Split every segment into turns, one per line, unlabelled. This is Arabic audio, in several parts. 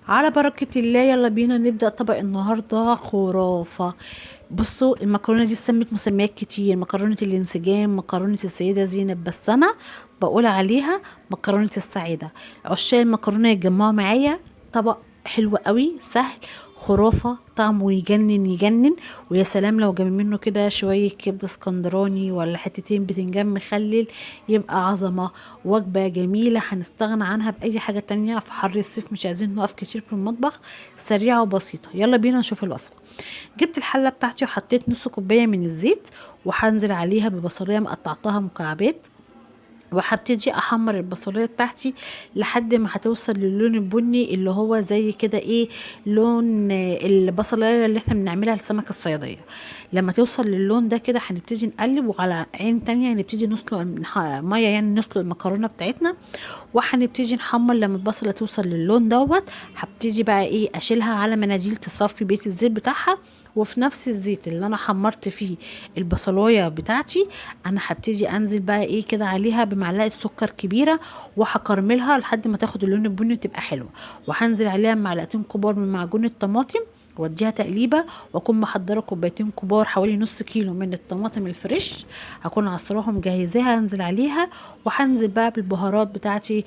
على بركة الله، يلا بينا نبدأ طبق النهاردة خرافة. بصوا، المكرونة دي سمت مسميات كتير: مكرونة الانسجام، مكرونة السيدة زينب، بس أنا بقول عليها مكرونة السعيدة. عشاق المكرونة يتجمعوا معايا. طبق حلو قوي، سهل، خرافة، طعمه يجنن يجنن. ويا سلام لو جنب منه كده شوية كبدة اسكندراني ولا حتتين بتنجان مخلل، يبقى عظمة. وجبة جميلة هنستغنى عنها بأي حاجة تانية في حر الصيف، مش عايزين نقف كتير في المطبخ. سريعة وبسيطة، يلا بينا نشوف الوصفة. جبت الحلة بتاعتي وحطيت نص كوباية من الزيت، وهنزل عليها ببصلية مقطعتها مكعبات، وهبتدي احمر البصليه بتاعتي لحد ما هتوصل للون البني اللي هو زي كده ايه، لون البصلايه اللي احنا بنعملها لسمك الصياديه. لما توصل للون ده كده هنبتدي نقلب، وعلى عين تانية هنبتدي نسلق ميه، يعني نسلق المكرونه بتاعتنا. وهنبتدي نحمر لما البصله توصل للون دوت. هبتدي بقى ايه، اشيلها على مناديل تصفي بيت الزيت بتاعها. وفي نفس الزيت اللي انا حمرت فيه البصلايه بتاعتي، انا هبتدي انزل بقى ايه كده عليها بمعلقه سكر كبيره، وهكرملها لحد ما تاخد اللون البني وتبقى حلوه. وهنزل عليها بمعلقتين كبار من معجون الطماطم، واديها تقليبه. واكون محضره كوبايتين كبار، حوالي نص كيلو من الطماطم الفريش، هكون عصراهم مجهزاها انزل عليها. وهنزل بقى بالبهارات بتاعتي: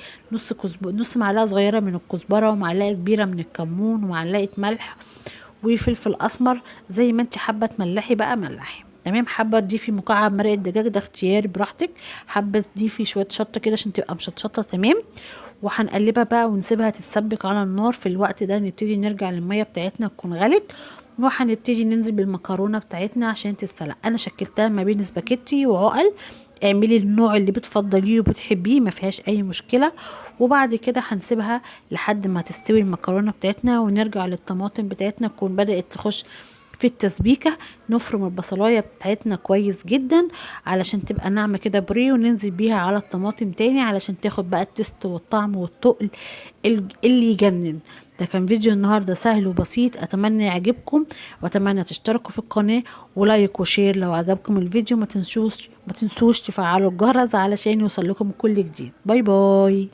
نص معلقه صغيره من الكزبره، ومعلقه كبيره من الكمون، ومعلقه ملح، وفلفل اسمر. زي ما انت حابه تملحي بقى ملحي، تمام. حابه تضيفي مكعب مرقه دجاج، ده اختياري براحتك. حابه تضيفي شويه شطه كده عشان تبقى مشطشطه، تمام. وهنقلبها بقى ونسيبها تتسبك على النار. في الوقت ده نبتدي نرجع للميه بتاعتنا تكون غلت، وهنبتدي ننزل بالمكرونه بتاعتنا عشان تتسلق. انا شكلتها ما بين سباكيتي وعقل. اعملي النوع اللي بتفضليه وبتحبيه، ما فيهاش اي مشكله. وبعد كده هنسيبها لحد ما تستوي المكرونه بتاعتنا، ونرجع للطماطم بتاعتنا تكون بدات تخش في التسبيكه. نفرم البصلايه بتاعتنا كويس جدا علشان تبقى ناعمه كده بري، وننزل بيها على الطماطم تاني علشان تاخد بقى التست والطعم والتقل اللي يجنن. ده كان فيديو النهارده سهل وبسيط، اتمنى يعجبكم، واتمنى تشتركوا في القناه ولايك وشير لو عجبكم الفيديو. ما تنسوش تفعلوا الجرس علشان يوصل لكم كل جديد. باي باي.